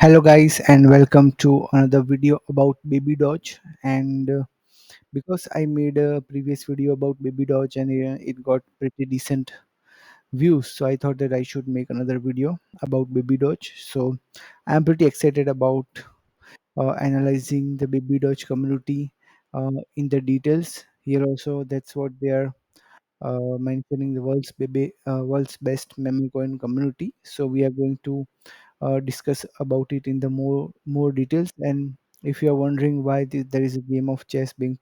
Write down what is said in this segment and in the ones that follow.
Hello guys and welcome to another video about Baby Doge and because I made a previous video about Baby Doge and it got pretty decent views, so I thought that I should make another video about Baby Doge. So I'm pretty excited about analyzing the Baby Doge community in the details. Here also that's what they are mentioning, the world's best meme coin community. So we are going to discuss about it in the more details. And if you are wondering why there is a game of chess being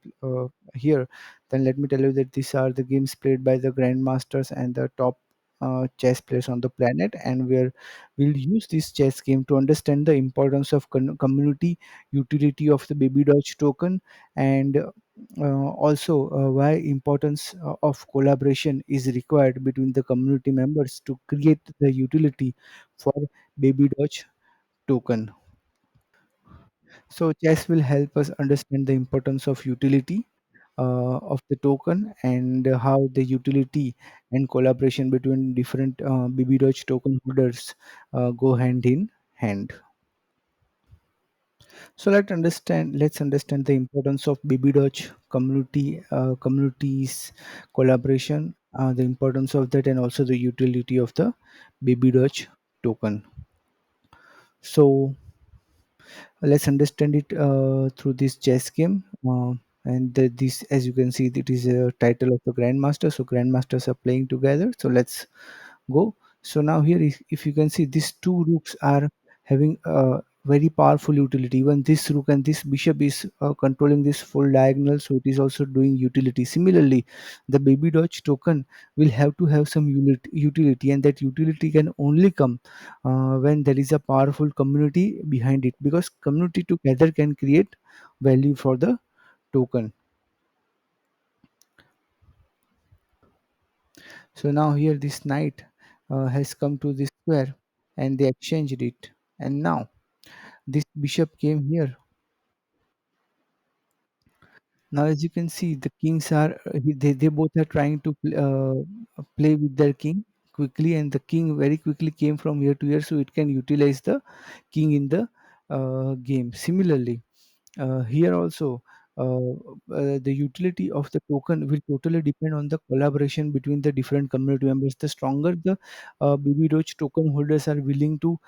here, then let me tell you that these are the games played by the grandmasters and the top chess players on the planet, and we'll use this chess game to understand the importance of community, utility of the Baby Doge token, and also why importance of collaboration is required between the community members to create the utility for Baby Doge token. So chess will help us understand the importance of utility of the token and how the utility and collaboration between different Baby Doge token holders go hand in hand. So let's understand the importance of Baby Doge communities collaboration, the importance of that, and also the utility of the Baby Doge token. So let's understand it through this chess game. This, as you can see, it is a title of the grandmaster, so grandmasters are playing together. So let's go. So now here, if you can see, these two rooks are having a very powerful utility. Even this rook and this bishop is controlling this full diagonal, so it is also doing utility. Similarly, the Baby Doge token will have to have some utility, and that utility can only come when there is a powerful community behind it, because community together can create value for the token. So now here this knight has come to this square and they exchanged it, and now this bishop came here. Now as you can see, the kings are they both are trying to play with their king quickly, and the king very quickly came from here to here, so it can utilize the king in the game. Similarly, here also, uh, the utility of the token will totally depend on the collaboration between the different community members. The stronger the Baby Doge token holders are willing to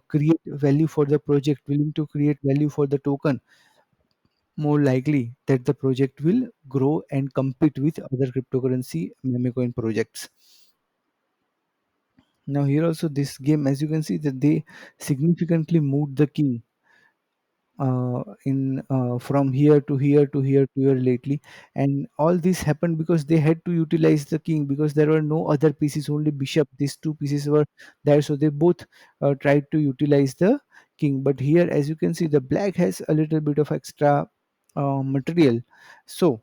create value for the project, willing to create value for the token, more likely that the project will grow and compete with other cryptocurrency meme coin projects. Now here also this game, as you can see, that they significantly moved the king in from here to here to here to here lately, and all this happened because they had to utilize the king, because there were no other pieces, only bishop. These two pieces were there, so they both tried to utilize the king. But here, as you can see, the black has a little bit of extra material. So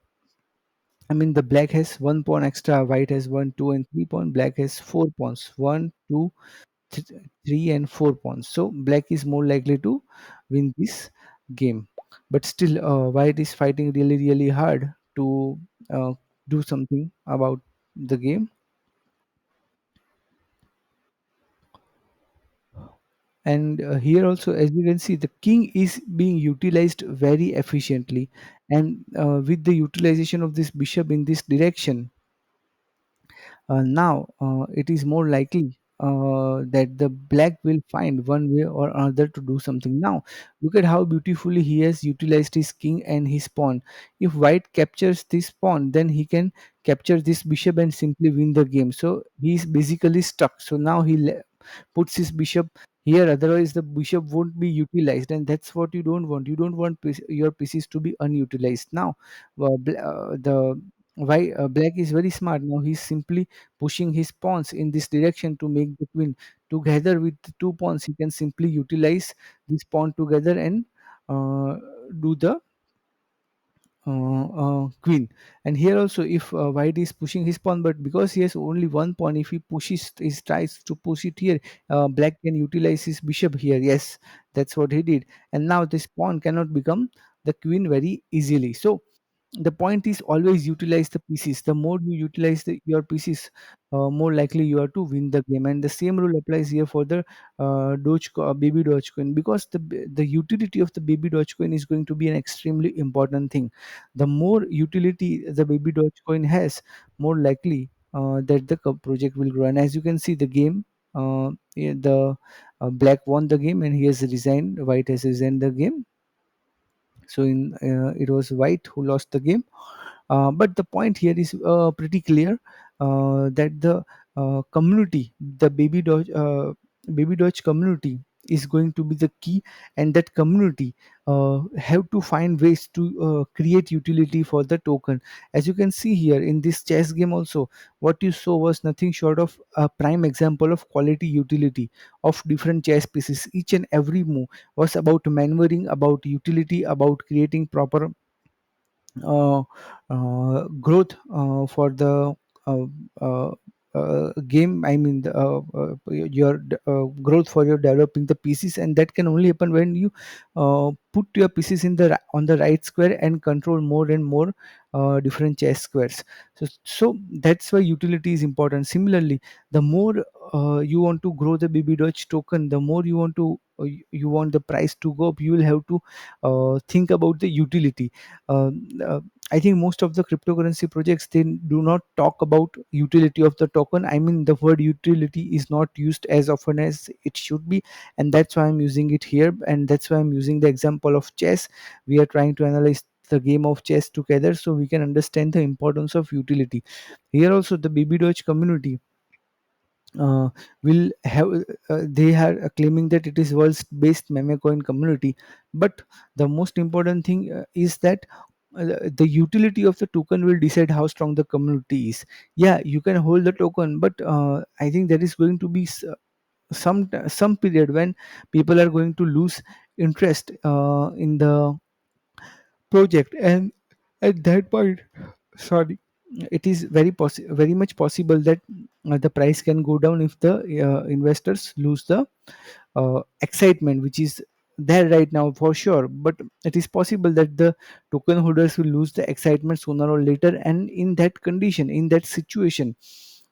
I mean, the black has one pawn extra, white has one, two, and three pawn. Black has four pawns, one, two, th- three, and four pawns. So black is more likely to win this game. But still, white is fighting really, really hard to uh, do something about the game. And here also, as you can see, the king is being utilized very efficiently. And with the utilization of this bishop in this direction, now, it is more likely that the black will find one way or another to do something. Now, look at how beautifully he has utilized his king and his pawn. If white captures this pawn, then he can capture this bishop and simply win the game. So he is basically stuck. So now puts his bishop here, otherwise the bishop won't be utilized, and that's what you don't want. You don't want your pieces to be unutilized. Now the why black is very smart. Now he's simply pushing his pawns in this direction to make the queen. Together with the two pawns, he can simply utilize this pawn together and uh, do the queen. And here also, if white is pushing his pawn, but because he has only one pawn, if he tries to push it here, black can utilize his bishop here. Yes, that's what he did. And now this pawn cannot become the queen very easily. So the point is always utilize the pieces. The more you utilize your pieces, more likely you are to win the game. And the same rule applies here for the baby Doge coin, because the utility of the baby Doge coin is going to be an extremely important thing. The more utility the baby Doge coin has, more likely that the project will grow. And as you can see, the game, the black won the game and he has resigned. White has resigned the game. So in it was white who lost the game. But the point here is pretty clear, that the community, the baby Doge community is going to be the key. And that community have to find ways to create utility for the token. As you can see here in this chess game also, what you saw was nothing short of a prime example of quality utility of different chess pieces. Each and every move was about maneuvering, about utility, about creating proper uh, growth for the uh, uh, game. I mean your growth for your developing the pieces, and that can only happen when you put your pieces in the on the right square and control more and more different chess squares. So that's why utility is important. Similarly, the more you want to grow the baby Doge token, the more you want to you want the price to go up, you will have to think about the utility. uh, I think most of the cryptocurrency projects, they do not talk about utility of the token. I mean, the word utility is not used as often as it should be, and that's why I'm using it here. And that's why I'm using the example of chess. We are trying to analyze the game of chess together so we can understand the importance of utility. Here also, the Baby Doge community uh, will have they are claiming that it is world's best meme coin community. But the most important thing is that the utility of the token will decide how strong the community is. Yeah, you can hold the token, but I think there is going to be some period when people are going to lose interest in the project. And at that point, sorry, it is very much possible that the price can go down if the investors lose the excitement which is there right now for sure. But it is possible that the token holders will lose the excitement sooner or later. And in that condition, in that situation,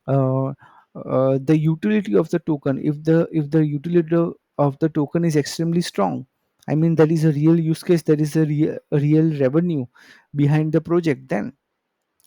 uh, the utility of the token, if the utility of the token is extremely strong, I mean that is a real use case, that is a real revenue behind the project, then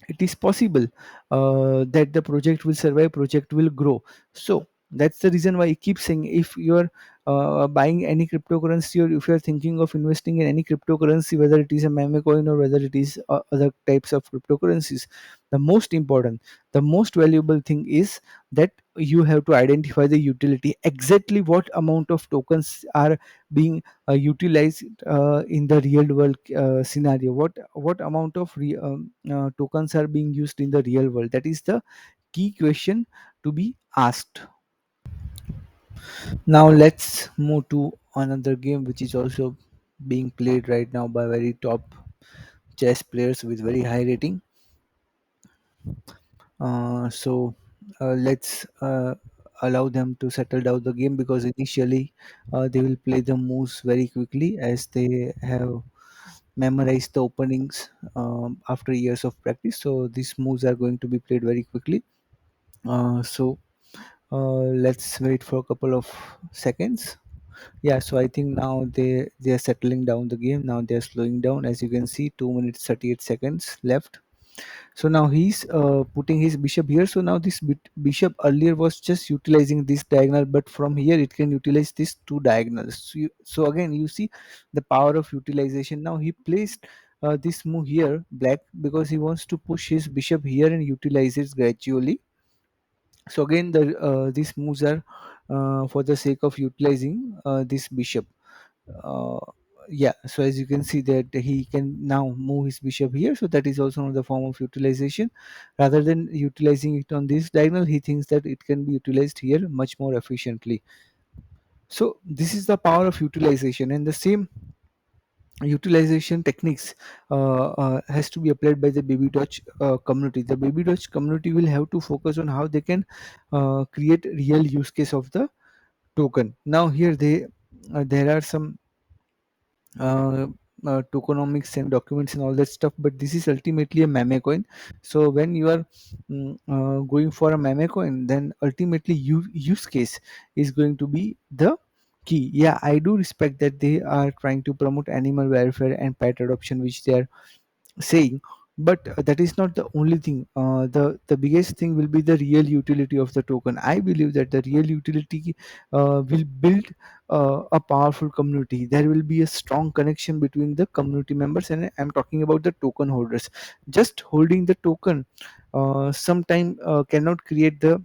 it is possible that the project will survive, project will grow. So that's the reason why I keep saying, if you're buying any cryptocurrency, or if you're thinking of investing in any cryptocurrency, whether it is a meme coin or whether it is other types of cryptocurrencies, the most important, the most valuable thing is that you have to identify the utility, exactly what amount of tokens are being utilized in the real world scenario, what amount of tokens are being used in the real world. That is the key question to be asked. Now let's move to another game which is also being played right now by very top chess players with very high rating. So let's allow them to settle down the game, because initially they will play the moves very quickly as they have memorized the openings after years of practice. So these moves are going to be played very quickly. Let's wait for a couple of seconds. Yeah, so I think now they are settling down the game. Now they are slowing down. As you can see, 2 minutes 38 seconds left. So now he's putting his bishop here. So now this bishop earlier was just utilizing this diagonal, but from here it can utilize these two diagonals. So again, you see the power of utilization. Now he placed this move here, black, because he wants to push his bishop here and utilize it gradually. So again, these moves are for the sake of utilizing this bishop. uh, yeah, so as you can see that he can now move his bishop here, so that is also another form of utilization. Rather than utilizing it on this diagonal, he thinks that it can be utilized here much more efficiently. So this is the power of utilization, and the same utilization techniques has to be applied by the Baby Doge community. The Baby Doge community will have to focus on how they can create real use case of the token. Now here there are some tokenomics and documents and all that stuff, but this is ultimately a meme coin. So when you are going for a meme coin, then ultimately use case is going to be the key. Yeah, I do respect that they are trying to promote animal welfare and pet adoption, which they are saying, but that is not the only thing. The biggest thing will be the real utility of the token. I believe that the real utility will build a powerful community. There will be a strong connection between the community members, and I'm talking about the token holders. Just holding the token sometime cannot create the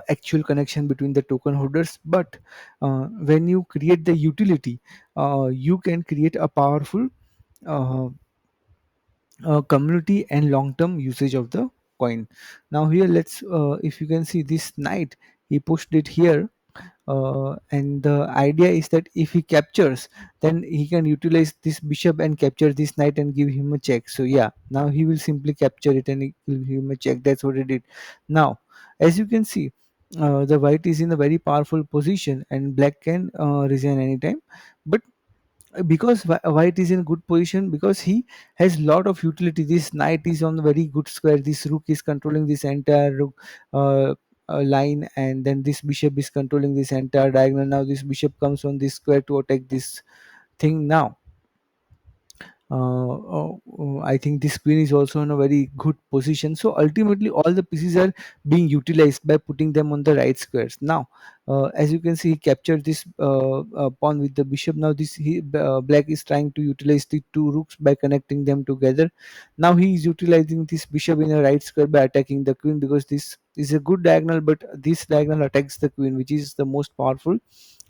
actual connection between the token holders, but when you create the utility, you can create a powerful uh, community and long-term usage of the coin. Now here, let's if you can see this knight, he pushed it here, and the idea is that if he captures, then he can utilize this bishop and capture this knight and give him a check. So yeah, now he will simply capture it and he will give him a check. That's what he did. Now, as you can see, the white is in a very powerful position and black can resign anytime. But because white is in good position, because he has lot of utility. This knight is on a very good square, this rook is controlling this entire rook line, and then this bishop is controlling this entire diagonal. Now this bishop comes on this square to attack this thing. Now I think this queen is also in a very good position. So ultimately, all the pieces are being utilized by putting them on the right squares. Now, as you can see, he captured this pawn with the bishop. Now, black is trying to utilize the two rooks by connecting them together. Now, he is utilizing this bishop in a right square by attacking the queen, because this is a good diagonal, but this diagonal attacks the queen, which is the most powerful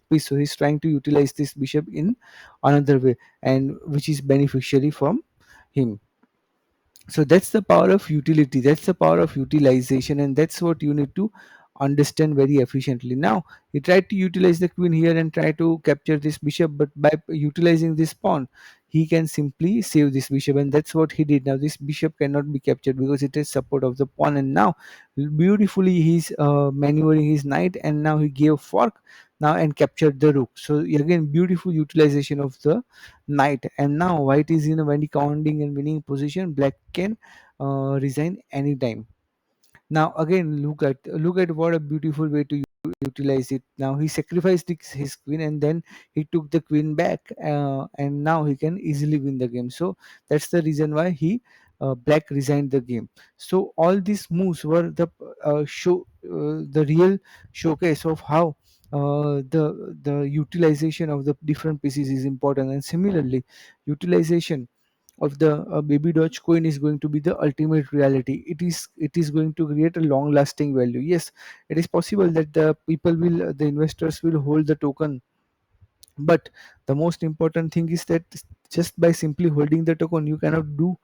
piece. So he's trying to utilize this bishop in another way, and which is beneficially from him. So that's the power of utility, that's the power of utilization, and that's what you need to understand very efficiently. Now he tried to utilize the queen here and try to capture this bishop, but by utilizing this pawn, he can simply save this bishop, and that's what he did. Now this bishop cannot be captured because it is support of the pawn, and now beautifully he's maneuvering his knight, and now he gave fork now and captured the rook. So again, beautiful utilization of the knight, and now white is in a very commanding and winning position. Black can resign anytime. Now again, look at what a beautiful way to utilize it. Now he sacrificed his queen, and then he took the queen back, and now he can easily win the game. So that's the reason why he black resigned the game. So all these moves were the real showcase of how the utilization of the different pieces is important. And similarly, utilization of the Baby Doge coin is going to be the ultimate reality. It is going to create a long lasting value. Yes, it is possible that the investors will hold the token, but the most important thing is that just by simply holding the token, you cannot do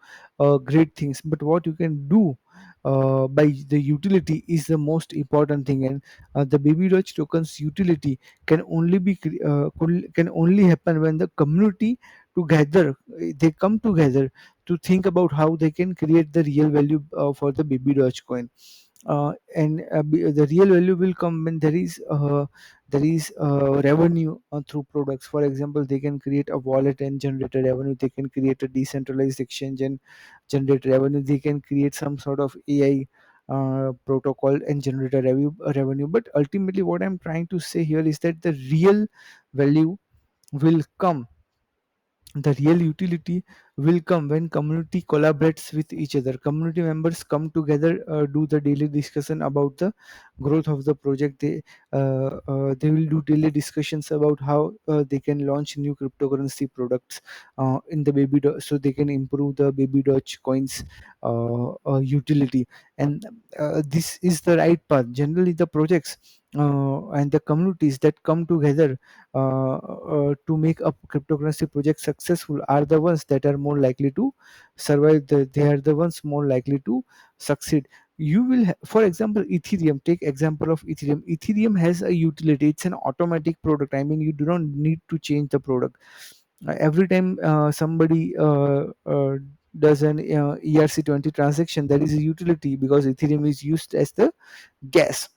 great things. But what you can do by the utility is the most important thing. And the Baby Doge tokens utility can only happen when the community together, they come together to think about how they can create the real value for the Baby Doge coin. The real value will come when there is revenue through products. For example, they can create a wallet and generate a revenue. They can create a decentralized exchange and generate revenue. They can create some sort of AI protocol and generate a revenue. But ultimately, what I'm trying to say here is that the real value will come, the real utility will come when community collaborates with each other. Community members come together, do the daily discussion about the growth of the project. They will do daily discussions about how they can launch new cryptocurrency products in the so they can improve the Baby Doge coins utility. And this is the right path. Generally the projects and the communities that come together to make a cryptocurrency project successful are the ones that are more likely to survive. They are the ones more likely to succeed. For example, Ethereum. Take example of Ethereum. Ethereum has a utility. It's an automatic product. I mean, you do not need to change the product. Every time somebody does an ERC20 transaction, there is a utility because Ethereum is used as the gas.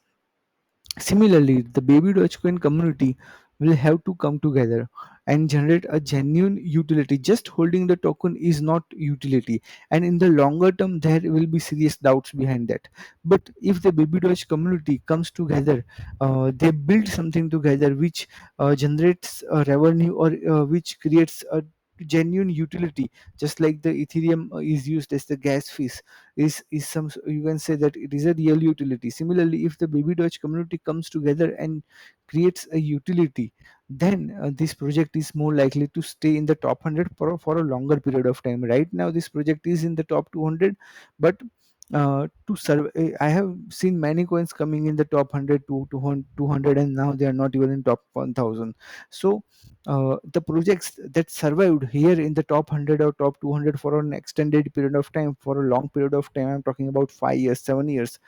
Similarly, the Baby Dogecoin community will have to come together. and generate a genuine utility. Just holding the token is not utility, and in the longer term there will be serious doubts behind that. But if the Baby Doge community comes together, they build something together which generates revenue, or which creates a genuine utility, just like the Ethereum is used as the gas fees, is some, you can say that it is a real utility. Similarly, if the Baby Doge community comes together and creates a utility, then this project is more likely to stay in the top 100 for a longer period of time. Right now this project is in the top 200, but to serve, I have seen many coins coming in the top 100 to 200, and now they are not even in top 1000. So the projects that survived here in the top 100 or top 200 for an extended period of time, for a long period of time, I'm talking about 5 years, 7 years,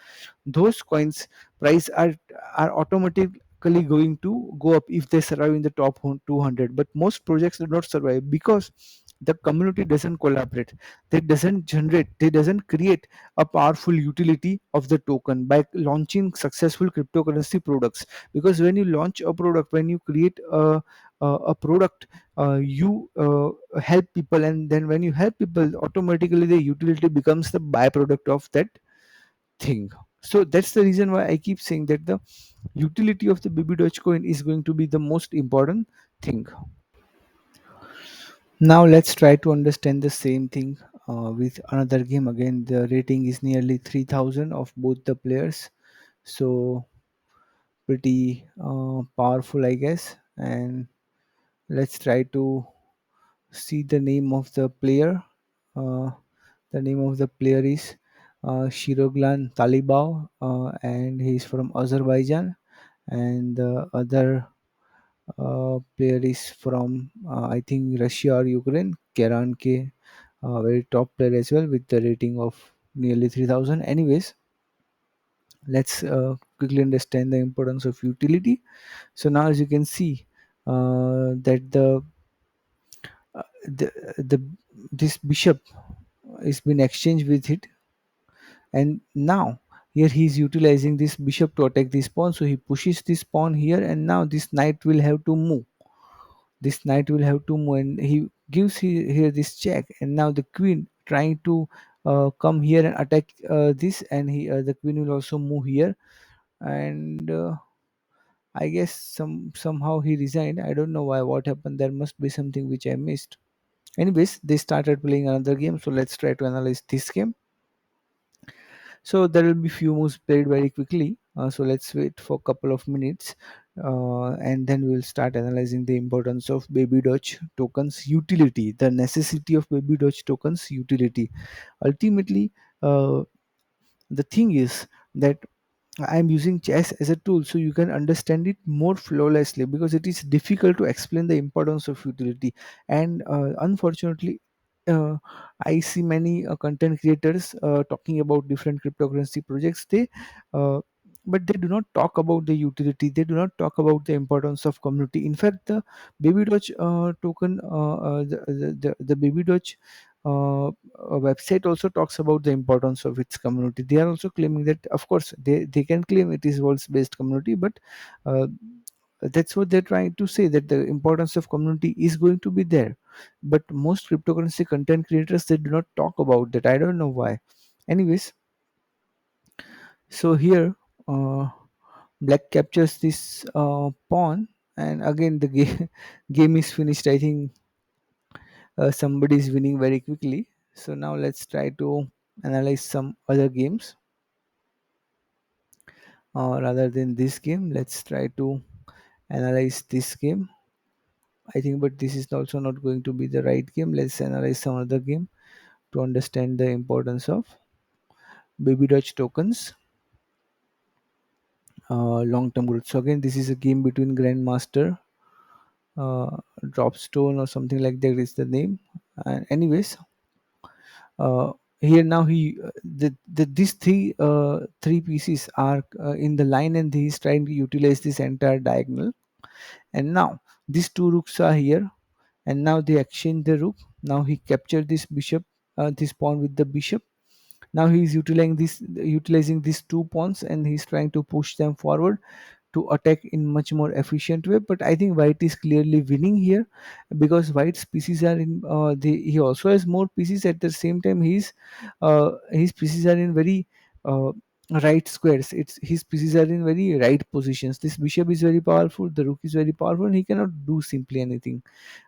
those coins price are automatically going to go up if they survive in the top 200. But most projects do not survive because the community doesn't collaborate, they doesn't create a powerful utility of the token by launching successful cryptocurrency products. Because when you launch a product, when you create a product, you help people, and then when you help people, automatically the utility becomes the byproduct of that thing. So that's the reason why I keep saying that the utility of the Baby Doge coin is going to be the most important thing. Now let's try to understand the same thing with another game. Again, the rating is nearly 3000 of both the players, so pretty powerful, I guess. And let's try to see the name of the player. Uh, the name of the player is Shiroglan Talibao, and he's from Azerbaijan. And the other player is from I think Russia or Ukraine, Keran K, very top player as well with the rating of nearly 3000. Anyways, let's quickly understand the importance of utility. So now, as you can see, that the this bishop is been exchanged with it, and now here he is utilizing this bishop to attack this pawn. So he pushes this pawn here, and now this knight will have to move. This knight will have to move, and he gives here this check, and now the queen trying to come here and attack this, and the queen will also move here. And I guess somehow he resigned. I don't know why, what happened. There must be something which I missed. Anyways, they started playing another game, so let's try to analyze this game. So there will be few moves played very quickly. So let's wait for a couple of minutes, and then we'll start analyzing the importance of Baby Doge tokens utility, the necessity of Baby Doge tokens utility. Ultimately, the thing is that I'm using chess as a tool so you can understand it more flawlessly, because it is difficult to explain the importance of utility. And unfortunately, uh, I see many content creators talking about different cryptocurrency projects. Uh, but they do not talk about the utility. They do not talk about the importance of community. In fact, the Baby Doge token, the Baby Doge website also talks about the importance of its community. They are also claiming that, of course, they can claim it is world's best community, but uh, that's what they're trying to say, that the importance of community is going to be there. But most cryptocurrency content creators, they do not talk about that. I don't know why. Anyways, so here black captures this pawn, and again the game game is finished. I think somebody is winning very quickly. So now let's try to analyze some other games, rather than this game. Let's try to analyze this game, I think, but this is also not going to be the right game. Let's analyze some other game to understand the importance of Baby Doge tokens, long term growth. So again, this is a game between Grandmaster, uh, Dropstone or something like that is the name. And anyways, uh, here now these three pieces are in the line, and he is trying to utilize this entire diagonal. And now these two rooks are here, and now they exchange the rook. Now he captured this bishop, this pawn with the bishop. Now he is utilizing these two pawns, and he's trying to push them forward to attack in much more efficient way. But I think white is clearly winning here, because white's pieces are in he also has more pieces. At the same time, his pieces are in very uh, right squares. It's his pieces are in very right positions. This bishop is very powerful, the rook is very powerful, and he cannot do simply anything.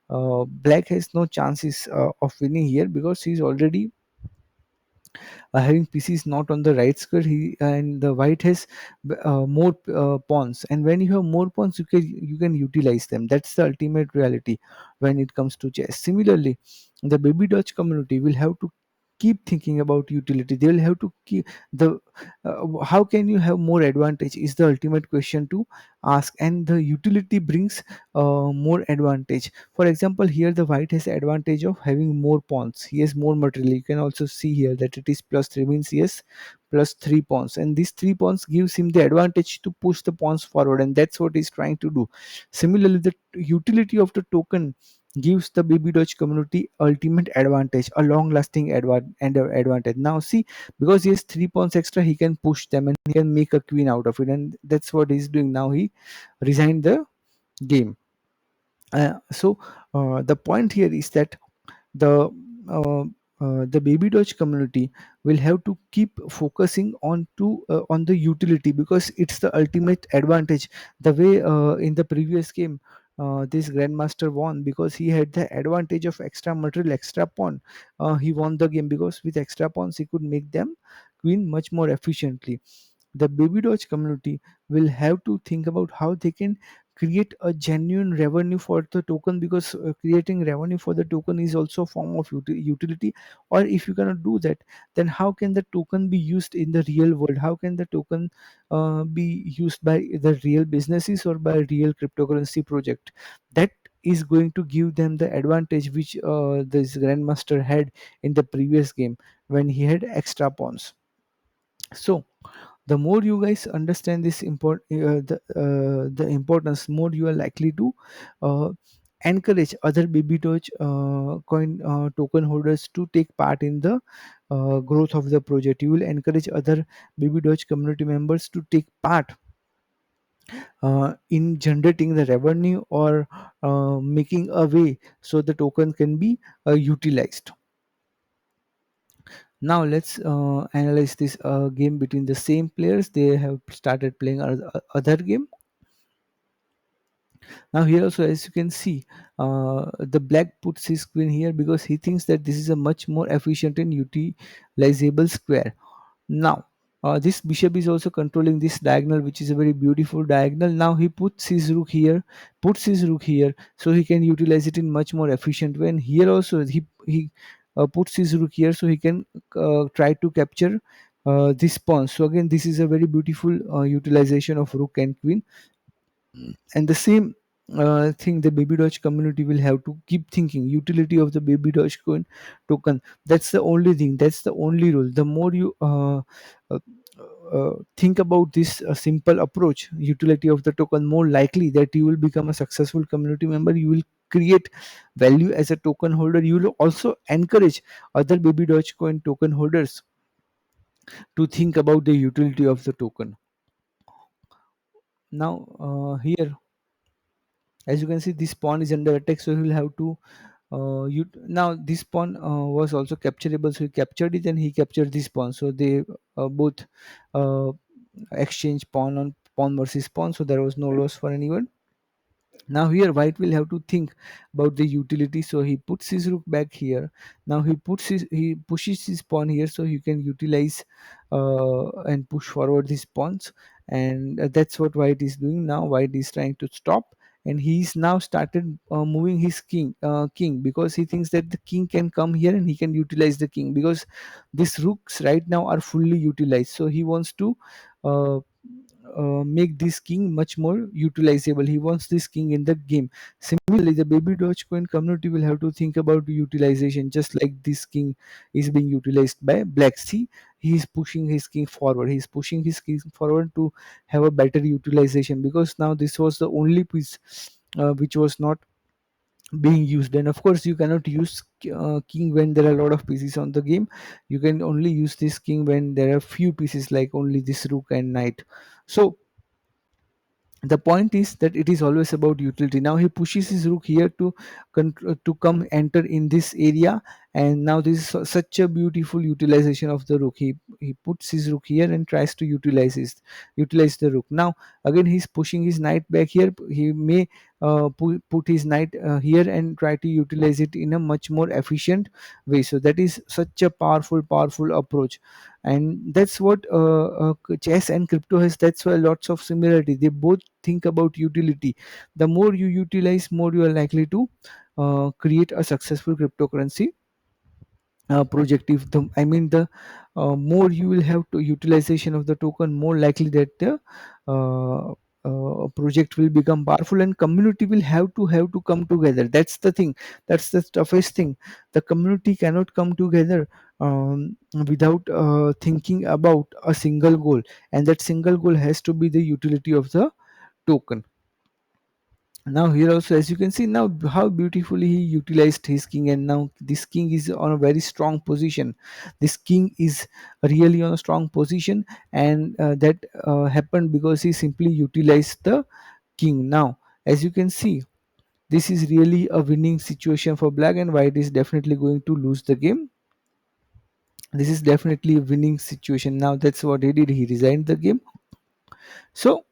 Black has no chances of winning here, because he's already having pieces not on the right square. He and the white has more pawns, and when you have more pawns, you can utilize them. That's the ultimate reality when it comes to chess. Similarly, the baby Dutch community will have to keep thinking about utility. They will have to keep the how can you have more advantage is the ultimate question to ask, and the utility brings more advantage. For example, here the white has advantage of having more pawns. He has more material. You can also see here that it is plus 3, means he has plus 3 pawns, and these 3 pawns gives him the advantage to push the pawns forward, and that's what he's trying to do. Similarly, the utility of the token gives the baby Dutch community ultimate advantage, a long lasting advantage. Now see, because he has 3 pawns extra, he can push them and he can make a queen out of it, and that's what he's doing now. He resigned the game. The point here is that the uh, the baby Doge community will have to keep focusing on the utility, because it's the ultimate advantage. The way in the previous game, this grandmaster won because he had the advantage of extra material, extra pawn. He won the game because with extra pawns he could make them queen much more efficiently. The baby Doge community will have to think about how they can create a genuine revenue for the token, because creating revenue for the token is also a form of utility. Or if you cannot do that, then how can the token be used in the real world? How can the token be used by the real businesses or by real cryptocurrency project? That is going to give them the advantage which this grandmaster had in the previous game when he had extra pawns. So the more you guys understand this the importance, more you are likely to uh, encourage other baby Doge coin token holders to take part in the growth of the project. You will encourage other baby Doge community members to take part in generating the revenue, or making a way so the token can be utilized. Now let's analyze this game between the same players. They have started playing other game. Now here also, as you can see, the black puts his queen here because he thinks that this is a much more efficient and utilizable square. Now this bishop is also controlling this diagonal, which is a very beautiful diagonal. Now he puts his rook here, so he can utilize it in much more efficient way. And here also he puts his rook here, so he can try to capture this pawn. So again, this is a very beautiful utilization of rook and queen. And the same thing the baby Doge community will have to keep thinking: utility of the baby Doge coin token. That's the only thing, that's the only rule. The more you uh, think about this simple approach, utility of the token, more likely that you will become a successful community member. You will create value as a token holder. You will also encourage other baby Doge coin token holders to think about the utility of the token. Now here, as you can see, this pawn is under attack, so he will have to now this pawn was also capturable, so he captured it and he captured this pawn, so they both uh, exchange pawn on pawn versus pawn, so there was no loss for anyone. Now here white will have to think about the utility, so he puts his rook back here. Now he pushes his pawn here, so he can utilize and push forward these pawns. And that's what white is doing. Now white is trying to stop, and he's now started moving his king, because he thinks that the king can come here and he can utilize the king, because these rooks right now are fully utilized. So he wants to uh, make this king much more utilizable. He wants this king in the game. Similarly, the baby Dogecoin community will have to think about utilization, just like this king is being utilized by black. See, he is pushing his king forward. He is pushing his king forward to have a better utilization, because now this was the only piece which was not being used. And of course, you cannot use king when there are a lot of pieces on the game. You can only use this king when there are few pieces, like only this rook and knight. So The point is that it is always about utility. Now he pushes his rook here to to come enter in this area, and now this is such a beautiful utilization of the rook. He puts his rook here and tries to utilize the rook. Now again he's pushing his knight back here. He may put his knight here and try to utilize it in a much more efficient way. So that is such a powerful approach, and that's what chess and crypto has. That's why lots of similarity. They both think about utility. The more you utilize, more you are likely to create a successful cryptocurrency project. If the I mean the more you will have to utilization of the token, more likely that the project will become powerful, and community will have to come together. That's the thing. That's the toughest thing. The community cannot come together without thinking about a single goal, and that single goal has to be the utility of the token. Now here also, as you can see now how beautifully he utilized his king, and now this king is on a very strong position. This king is really on a strong position, and that happened because he simply utilized the king. Now as you can see, this is really a winning situation for black, and white is definitely going to lose the game. This is definitely a winning situation. Now that's what he did. He resigned the game. So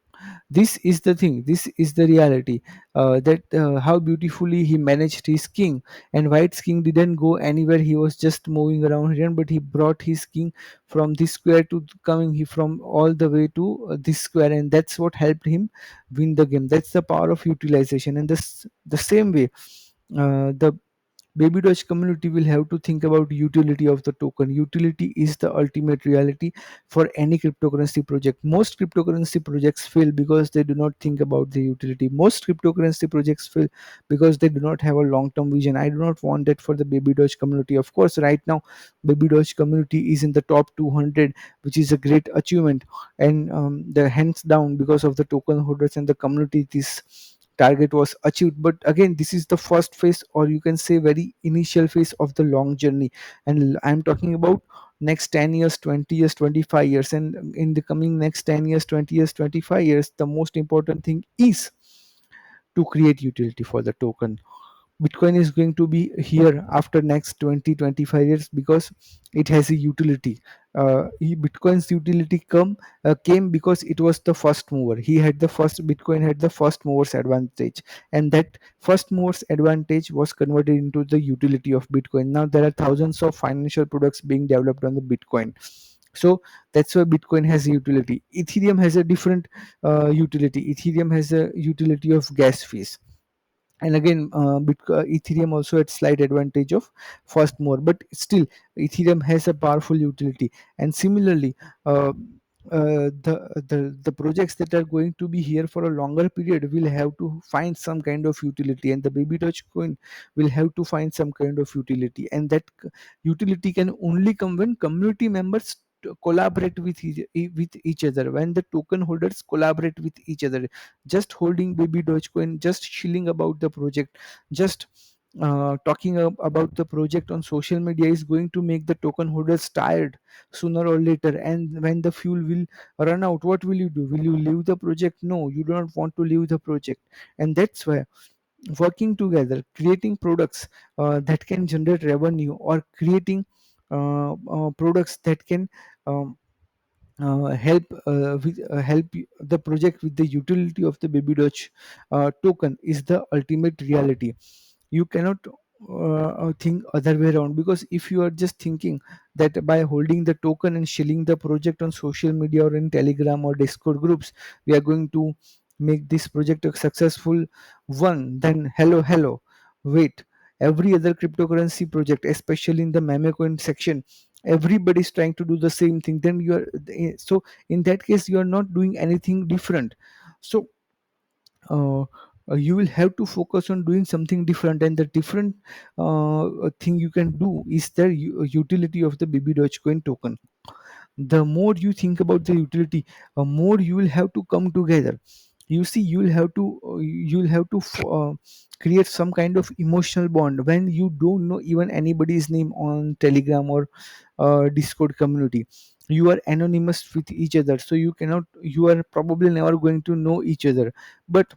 this is the thing, this is the reality, that how beautifully he managed his king. And white's king didn't go anywhere. He was just moving around here, but he brought his king from this square to coming he from all the way to this square, and that's what helped him win the game. That's the power of utilization. And this the same way, the Baby Doge community will have to think about utility of the token. Utility is the ultimate reality for any cryptocurrency project. Most cryptocurrency projects fail because they do not think about the utility. Most cryptocurrency projects fail because they do not have a long-term vision. I do not want that for the Baby Doge community. Of course, right now, Baby Doge community is in the top 200, which is a great achievement. And the hands down because of the token holders and the community, this target was achieved. But again, this is the first phase, or you can say very initial phase of the long journey. And I'm talking about next 10 years, 20 years, 25 years. And in the coming next 10 years, 20 years, 25 years, the most important thing is to create utility for the token. Bitcoin is going to be here after next 20-25 years because it has a utility. Bitcoin's utility came because it was the first mover. Bitcoin had the first movers advantage, and that first movers advantage was converted into the utility of Bitcoin. Now there are thousands of financial products being developed on the Bitcoin. So that's why Bitcoin has a utility. Ethereum has a different utility. Ethereum has a utility of gas fees. And again, Ethereum also had slight advantage of first more, but still Ethereum has a powerful utility. And similarly, uh, the projects that are going to be here for a longer period will have to find some kind of utility, and the Baby Doge coin will have to find some kind of utility. And that utility can only come when community members collaborate with each other, when the token holders collaborate with each other. Just holding Baby Dogecoin, just chilling about the project, just talking about the project on social media is going to make the token holders tired sooner or later. And when the fuel will run out, what will you do? Will you leave the project? No, you do not want to leave the project. And that's why working together, creating products that can generate revenue, or creating products that can help the project with the utility of the Baby Doge token is the ultimate reality. You cannot think other way around, because if you are just thinking that by holding the token and sharing the project on social media or in Telegram or Discord groups, we are going to make this project a successful one, then hello, wait. Every other cryptocurrency project, especially in the meme coin section, everybody is trying to do the same thing. Then you are so in that case you are not doing anything different. So uh, you will have to focus on doing something different, and the different thing you can do is the utility of the Baby Dogecoin token. The more you think about the utility, more you will have to come together. You see, you'll have to create some kind of emotional bond when you don't know even anybody's name on Telegram or Discord community. you are anonymous with each other, so you are probably never going to know each other. But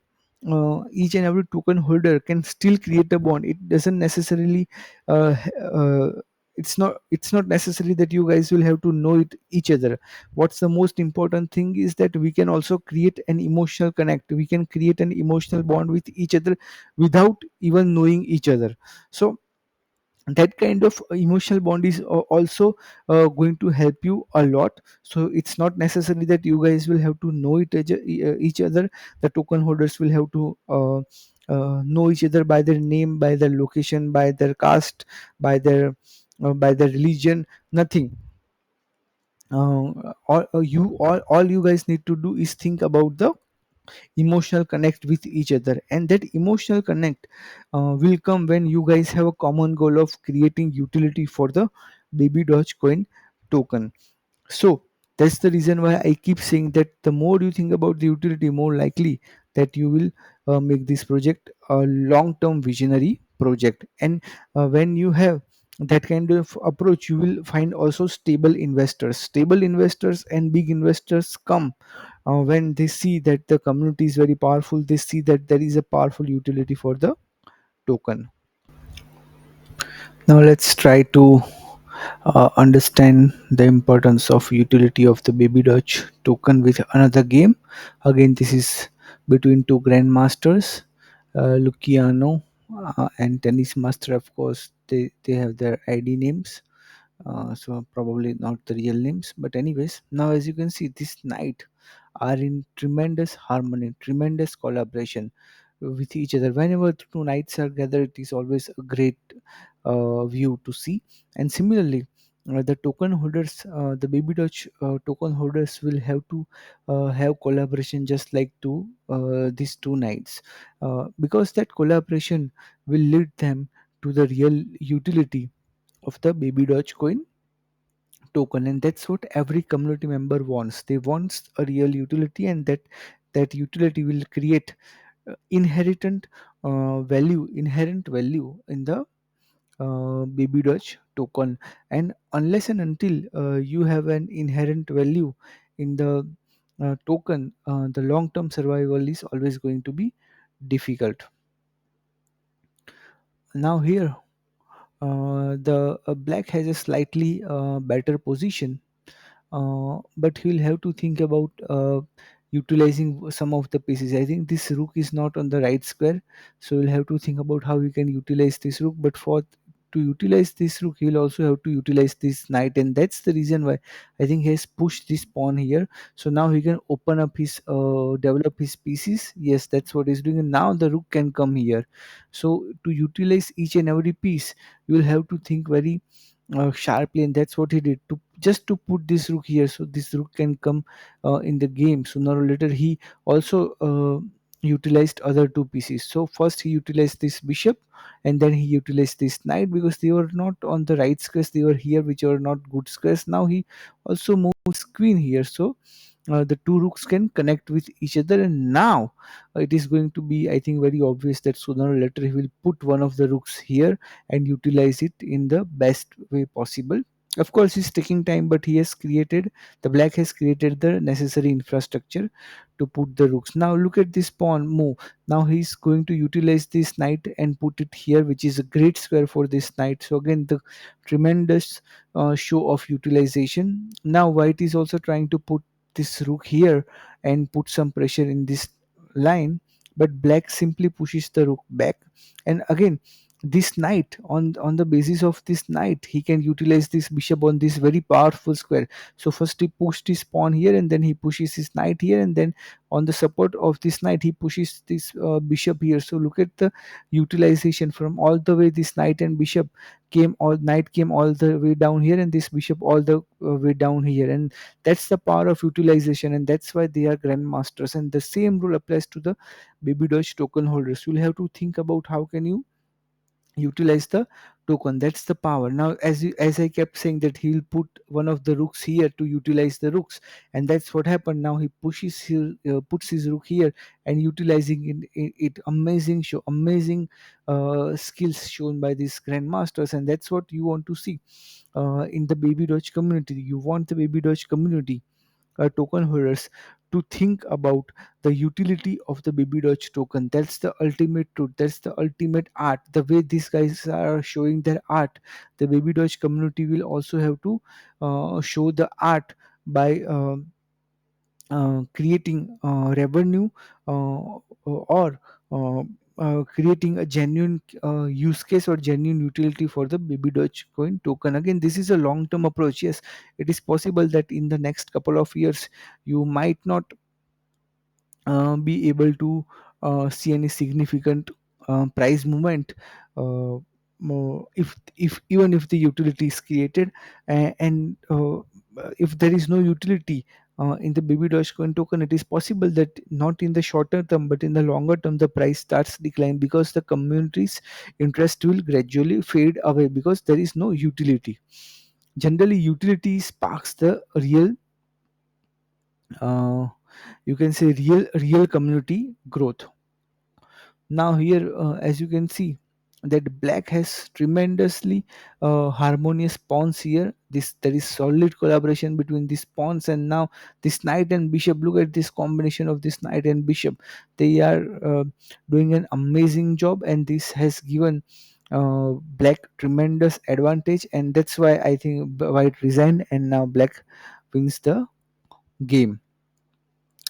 each and every token holder can still create a bond. It doesn't necessarily it's not necessary that you guys will have to know each other. What's the most important thing is that we can also create an emotional connect, we can create an emotional bond with each other without even knowing each other. So that kind of emotional bond is also going to help you a lot. So it's not necessary that you guys will have to know each other. The token holders will have to know each other by their name, by their location, by their caste, by their religion. Nothing. All you guys need to do is think about the emotional connect with each other, and that emotional connect will come when you guys have a common goal of creating utility for the Baby Doge Coin token. So that's the reason why I keep saying that the more you think about the utility, more likely that you will make this project a long-term visionary project. And when you have that kind of approach, you will find also stable investors. Stable investors and big investors come when they see that the community is very powerful. They see that there is a powerful utility for the token. Now let's try to understand the importance of utility of the Baby Doge token with another game. Again, this is between two grandmasters, Luciano and Tennis Master. Of course, they have their ID names, so probably not the real names. But anyways, now as you can see, this knight are in tremendous harmony, tremendous collaboration with each other. Whenever two knights are gathered, it is always a great view to see. And similarly, the token holders, the Baby Doge token holders will have to have collaboration just like these two knights, because that collaboration will lead them to the real utility of the Baby Doge coin token. And that's what every community member wants. They want a real utility, and that utility will create inherent value in the Baby Doge token. And unless and until you have an inherent value in the token, the long term survival is always going to be difficult. Now here, the black has a slightly better position, but he'll have to think about utilizing some of the pieces. I think this rook is not on the right square, so we'll have to think about how we can utilize this rook. But for to utilize this rook, he'll also have to utilize this knight, and that's the reason why I think he has pushed this pawn here. So now he can open up his develop his pieces. Yes, that's what he's doing, and now the rook can come here. So to utilize each and every piece, you will have to think very sharply, and that's what he did, to just to put this rook here so this rook can come in the game. Sooner or later he also utilized other two pieces. So first he utilized this bishop, and then he utilized this knight because they were not on the right squares, they were here, which are not good squares. Now he also moves queen here, so the two rooks can connect with each other. And now it is going to be, I think, very obvious that sooner or later he will put one of the rooks here and utilize it in the best way possible. Of course he's taking time, but he has created, the black has created the necessary infrastructure to put the rooks. Now look at this pawn move. Now he's going to utilize this knight and put it here, which is a great square for this knight. So again, the tremendous show of utilization. Now white is also trying to put this rook here and put some pressure in this line, but black simply pushes the rook back. And again, this knight, on the basis of this knight, he can utilize this bishop on this very powerful square. So first he pushed his pawn here, and then he pushes his knight here, and then on the support of this knight he pushes this bishop here. So look at the utilization from all the way, this knight and bishop came, all knight came all the way down here, and this bishop all the way down here. And that's the power of utilization, and that's why they are grandmasters. And the same rule applies to the Baby Doge token holders. You'll have to think about how can you utilize the token. That's the power. Now, as I kept saying that he'll put one of the rooks here to utilize the rooks, and that's what happened. Now he puts his rook here and utilizing it. Amazing show, amazing skills shown by these grandmasters, and that's what you want to see in the Baby Doge community. You want the Baby Doge community, token holders, to think about the utility of the Baby Doge token. That's the ultimate truth. That's the ultimate art. The way these guys are showing their art, the Baby Doge community will also have to show the art by creating revenue, or creating a genuine use case or genuine utility for the Baby Doge coin token. Again, this is a long term approach. Yes, it is possible that in the next couple of years you might not be able to see any significant price movement, if even if the utility is created, and if there is no utility in the Baby Dogecoin token, it is possible that not in the shorter term but in the longer term the price starts decline, because the community's interest will gradually fade away because there is no utility. Generally, utility sparks the real, uh, you can say, real community growth. Now here, as you can see, that black has tremendously harmonious pawns here. This There is solid collaboration between these pawns, and now this knight and bishop. Look at this combination of this knight and bishop. They are doing an amazing job, and this has given black tremendous advantage, and that's why I think white resigned, and now black wins the game.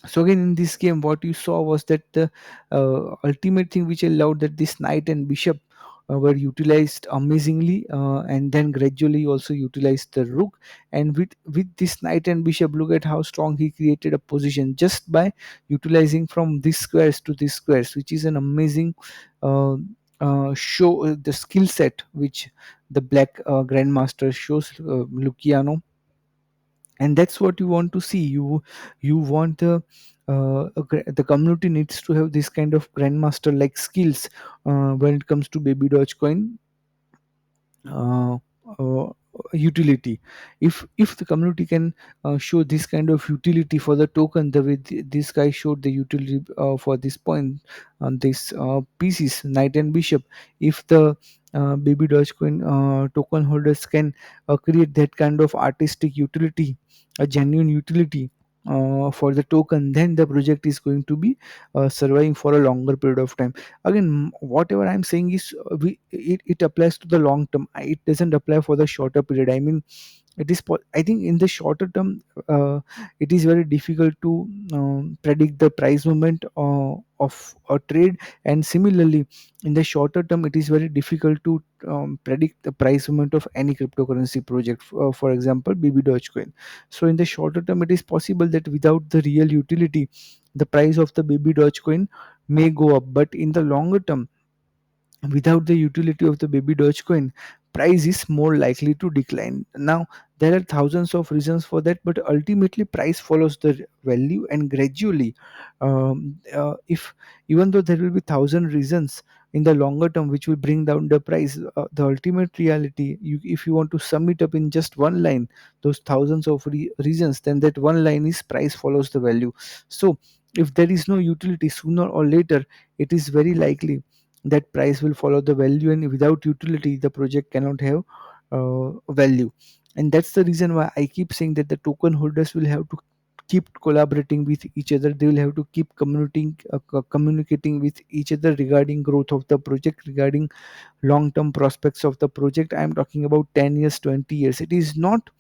So again, in this game what you saw was that the ultimate thing which I loved, that this knight and bishop were utilized amazingly, and then gradually also utilized the rook. And with this knight and bishop, look at how strong he created a position just by utilizing from these squares to these squares, which is an amazing uh, show, the skill set which the black grandmaster shows Luciano. And that's what you want to see. You want the community needs to have this kind of grandmaster like skills when it comes to Baby Dogecoin uh, uh, utility. If the community can show this kind of utility for the token, the way this guy showed the utility for this point on this pieces knight and bishop. If the Baby Dogecoin token holders can create that kind of artistic utility, a genuine utility for the token, then the project is going to be surviving for a longer period of time. Again, whatever I'm saying is it applies to the long term. It doesn't apply for the shorter period. I mean, I think in the shorter term, it is very difficult to predict the price movement of a trade, and similarly in the shorter term it is very difficult to predict the price movement of any cryptocurrency project, for example Baby Dogecoin. So in the shorter term it is possible that without the real utility the price of the Baby Dogecoin may go up, but in the longer term, without the utility of the Baby Dogecoin, price is more likely to decline. Now, there are thousands of reasons for that, but ultimately price follows the value, and gradually, if even though there will be thousand reasons in the longer term which will bring down the price, the ultimate reality, if you want to sum it up in just one line, those thousands of reasons, then that one line is price follows the value. So if there is no utility, sooner or later it is very likely that price will follow the value, and without utility the project cannot have value. And that's the reason why I keep saying that the token holders will have to keep collaborating with each other. They will have to keep communicating with each other regarding growth of the project, regarding long term prospects of the project. I am talking about 10 years, 20 years. It is not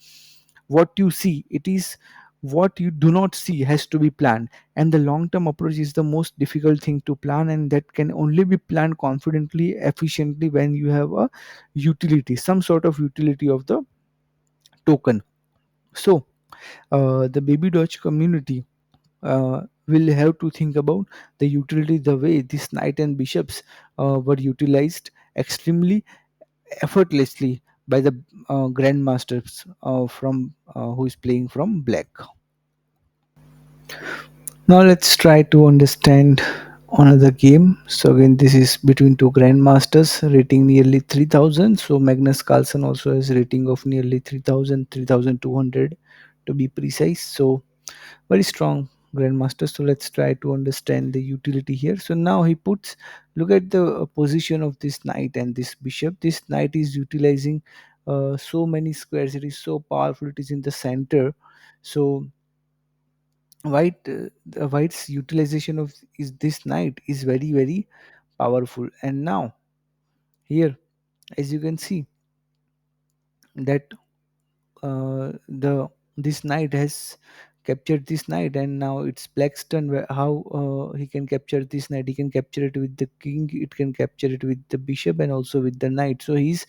what you see, it is what you do not see has to be planned. And the long term approach is the most difficult thing to plan, and that can only be planned confidently, efficiently, when you have a utility, some sort of utility of the token. So the Baby Doge community will have to think about the utility, the way this knight and bishops were utilized extremely effortlessly by the grandmasters from who is playing from black. Now let's try to understand. another game. So again, this is between two grandmasters, rating nearly 3000. So Magnus Carlsen also has rating of nearly 3000, 3200 to be precise. So very strong grandmaster. So let's try to understand the utility here. So now he puts, look at the position of this knight and this bishop. This knight is utilizing so many squares. It is so powerful. It is in the center. So the white's utilization of is this knight is very powerful. And now here, as you can see, that the this knight has captured this knight, and now it's black's turn. How he can capture this knight? He can capture it with the king, it can capture it with the bishop, and also with the knight. So he's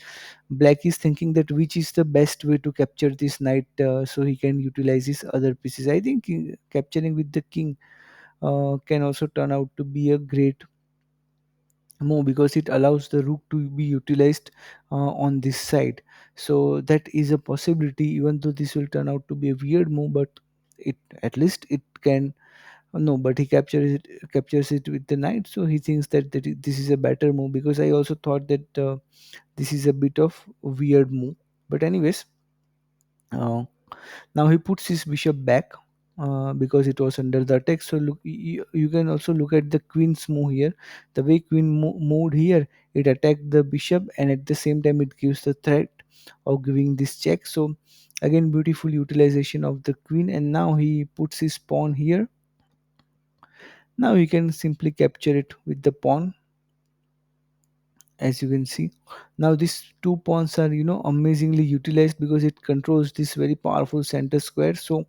black is thinking that which is the best way to capture this knight, so he can utilize his other pieces. I think capturing with the king can also turn out to be a great move, because it allows the rook to be utilized on this side. So that is a possibility, even though this will turn out to be a weird move, but it at least it can. No, but he captures it with the knight, so he thinks that this is a better move, because I also thought that this is a bit of weird move. But anyways, uh, now he puts his bishop back because it was under the attack. So look, you can also look at the queen's move here. The way queen moved here, it attacked the bishop, and at the same time it gives the threat of giving this check. So again, beautiful utilization of the queen. And now he puts his pawn here. Now you can simply capture it with the pawn, as you can see. Now these two pawns are, amazingly utilized, because it controls this very powerful center square. So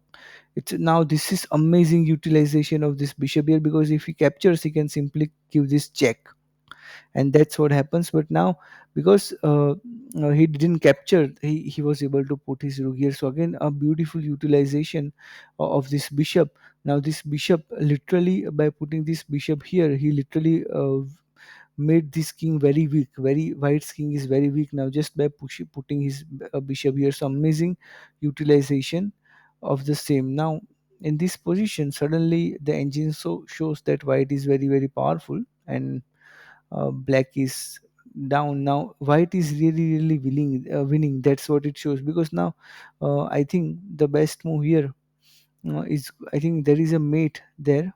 it's now, this is amazing utilization of this bishop here, because if he captures, he can simply give this check, and that's what happens. But now, because he didn't capture, he was able to put his rook here. So again, a beautiful utilization of this bishop. Now this bishop, literally by putting this bishop here, he literally made this king very weak. Very White's king is very weak now, just by putting his bishop here. So amazing utilization of the same. Now in this position, suddenly the engine shows that white is very powerful, and black is down. Now white is really winning. That's what it shows, because now I think the best move here is, I think there is a mate there.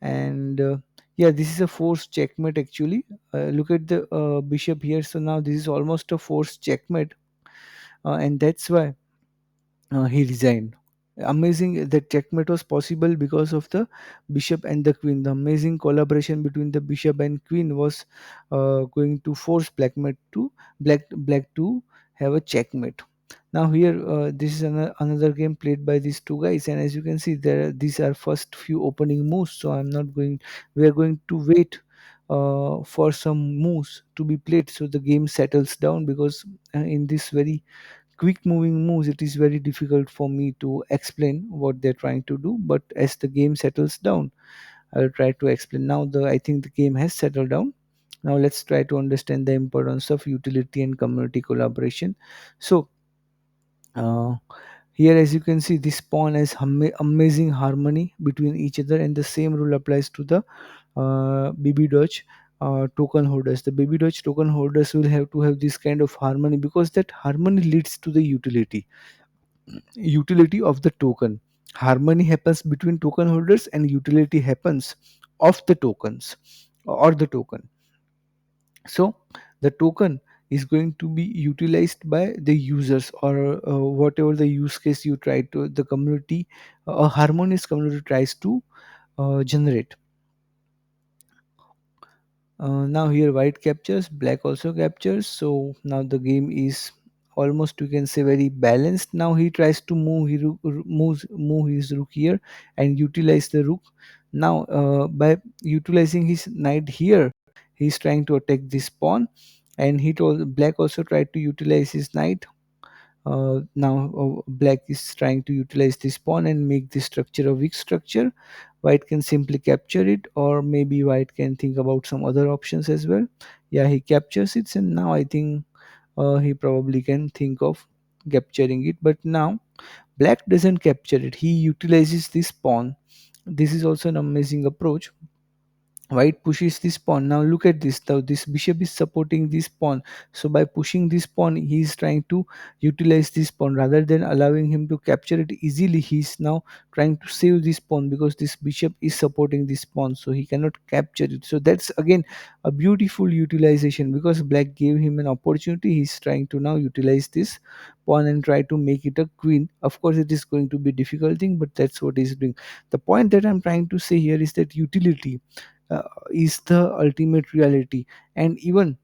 And yeah, this is a forced checkmate actually. Look at the bishop here. So now this is almost a forced checkmate, and that's why he resigned. Amazing that checkmate was possible because of the bishop and the queen. The amazing collaboration between the bishop and queen was going to force black to have a checkmate. Now here, this is another game played by these two guys, and as you can see, there these are first few opening moves. So I'm not going. We are going to wait for some moves to be played, so the game settles down, because in this very quick moving moves, it is very difficult for me to explain what they're trying to do. But as the game settles down, I'll try to explain. Now the I think the game has settled down. Now let's try to understand the importance of utility and community collaboration. So uh, here, as you can see, this pawn has amazing harmony between each other, and the same rule applies to the Baby Doge token holders. The Baby Doge token holders will have to have this kind of harmony, because that harmony leads to the utility of the token. Harmony happens between token holders, and utility happens of the tokens or the token. So the token is going to be utilized by the users, or whatever the use case you try to, the community, a harmonious community tries to generate. Now here white captures, black also captures. So now the game is almost, you can say, very balanced. Now he tries to move his rook here and utilize the rook. Now by utilizing his knight here, he's trying to attack this pawn, and he told black also tried to utilize his knight. Now black is trying to utilize this pawn and make this structure a weak structure. White can simply capture it, or maybe white can think about some other options as well. Yeah, he captures it, and now I think he probably can think of capturing it. But now black doesn't capture it, he utilizes this pawn. This is also an amazing approach. white pushes this pawn. Now look at this, now this bishop is supporting this pawn, so by pushing this pawn he is trying to utilize this pawn rather than allowing him to capture it easily. He is now trying to save this pawn because this bishop is supporting this pawn, so he cannot capture it. So that's again a beautiful utilization, because black gave him an opportunity. He's trying to now utilize this pawn and try to make it a queen. Of course it is going to be difficult thing, but that's what he's doing. The point that I'm trying to say here is that utility uh, is the ultimate reality. And even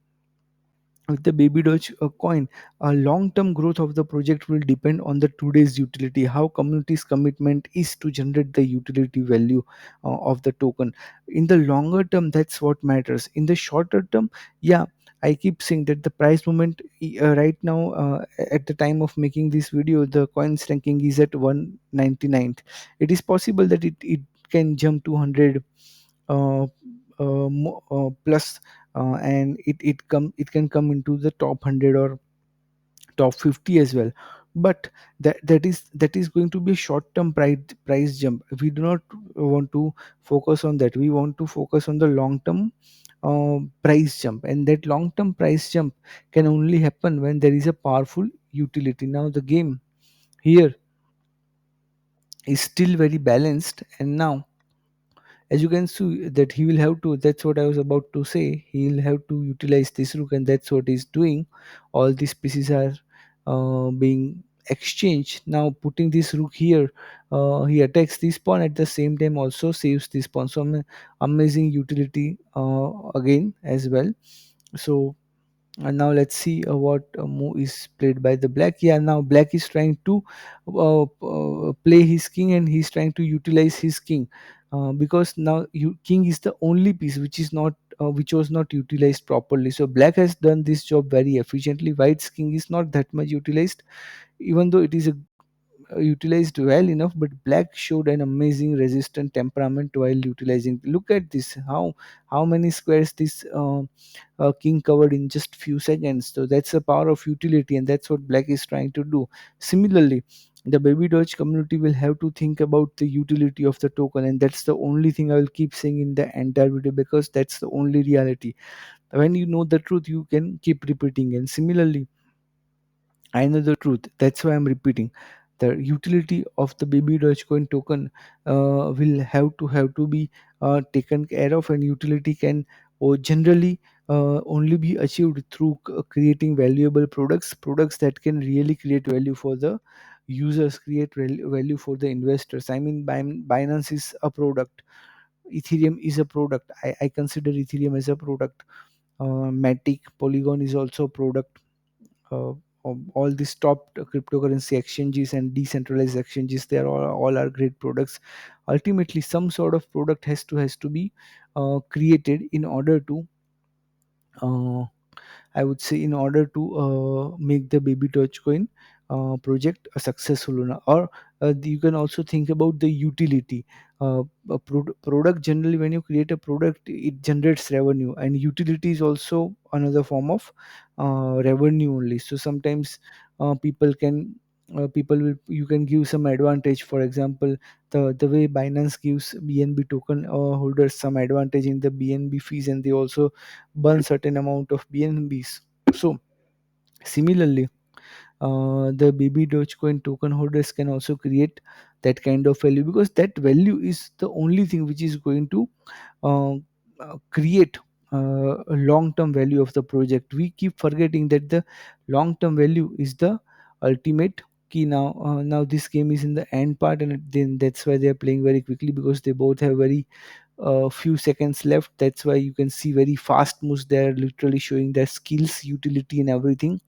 with the Baby Doge coin, a long-term growth of the project will depend on the today's utility, how community's commitment is to generate the utility value of the token. In the longer term, that's what matters. In the shorter term, yeah, I keep saying that the price movement right now, at the time of making this video, the coin's ranking is at 199th. It is possible that it can jump to 100 plus, and it can come into the top 100 or top 50 as well. But that is going to be a short term price jump. We do not want to focus on that. We want to focus on the long term price jump, and that long term price jump can only happen when there is a powerful utility. Now the game here is still very balanced, and now as you can see that he will have to, that's what I was about to say, he'll have to utilize this rook, and that's what he's doing. All these pieces are being exchanged. Now putting this rook here, he attacks this pawn, at the same time also saves this pawn. So amazing utility again as well. So and now let's see what move is played by the black. Yeah, now black is trying to play his king, and he's trying to utilize his king, because now king is the only piece which is not which was not utilized properly. So black has done this job very efficiently. White's king is not that much utilized, even though it is a utilized well enough, but black showed an amazing resistant temperament while utilizing. Look at this, how many squares this king covered in just few seconds. So that's the power of utility, and that's what black is trying to do. Similarly, the Baby Doge community will have to think about the utility of the token, and that's the only thing I will keep saying in the entire video, because that's the only reality. When you know the truth, you can keep repeating. And similarly, I know the truth. That's why I'm repeating. The utility of the Baby Dogecoin token will have to be taken care of, and utility can generally only be achieved through creating valuable products that can really create value for the users, create value for the investors. I mean, Binance is a product. Ethereum is a product. I consider Ethereum as a product. Matic, Polygon is also a product. uh, all these top cryptocurrency exchanges and decentralized exchanges, they are all are great products. Ultimately, some sort of product has to be created in order to uh, I would say, in order to make the Baby Dogecoin project a successful one. Or you can also think about the utility. Product, generally, when you create a product, it generates revenue, and utility is also another form of revenue only. So sometimes people can people will, you can give some advantage. For example, the way Binance gives BNB token holders some advantage in the BNB fees, and they also burn certain amount of BNBs. So similarly, the Baby Dogecoin token holders can also create that kind of value, because that value is the only thing which is going to uh, create a long-term value of the project. We keep forgetting that the long-term value is the ultimate key. Now this game is in the end part, and then that's why they are playing very quickly, because they both have very few seconds left. That's why you can see very fast moves. They're literally showing their skills, utility, and everything,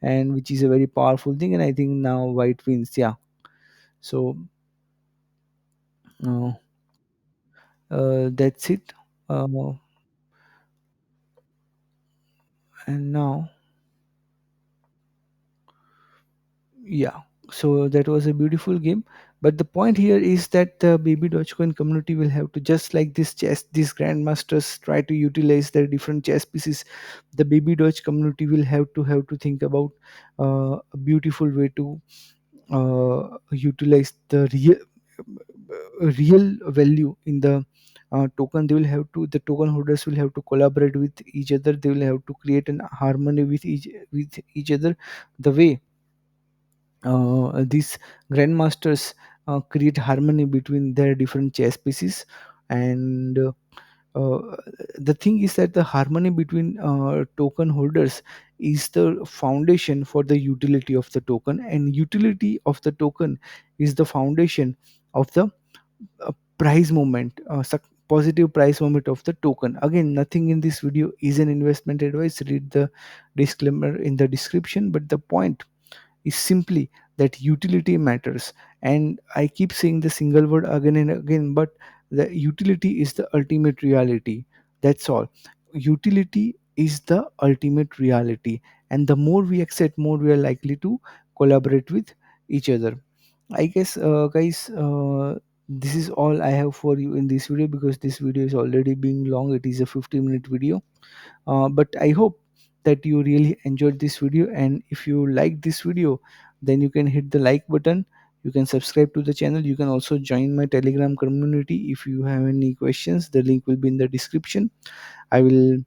and which is a very powerful thing. And I think now white wins. Yeah. So uh, that's it. Uh, and now, yeah. So that was a beautiful game. But the point here is that the Baby Dogecoin community will have to, just like this chess, these grandmasters try to utilize their different chess pieces. The Baby Doge community will have to think about a beautiful way to utilize the real value in the token, they will have to the token holders will have to collaborate with each other. They will have to create an harmony with each other, the way these grandmasters create harmony between their different chess pieces. And uh, the thing is that the harmony between token holders is the foundation for the utility of the token, and utility of the token is the foundation of the price movement, positive price movement of the token. Again, nothing in this video is an investment advice. Read the disclaimer in the description, but the point is simply that utility matters. And I keep saying the single word again and again, but the utility is the ultimate reality. That's all. Utility is the ultimate reality, and the more we accept, more we are likely to collaborate with each other. I guess, guys, this is all I have for you in this video, because this video is already being long. It is a 50-minute video, but I hope that you really enjoyed this video. And if you like this video, then you can hit the like button. You can subscribe to the channel. You can also join my Telegram community. If you have any questions, the link will be in the description. I will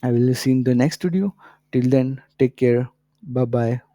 i will see you in the next video. Till then, take care. Bye bye.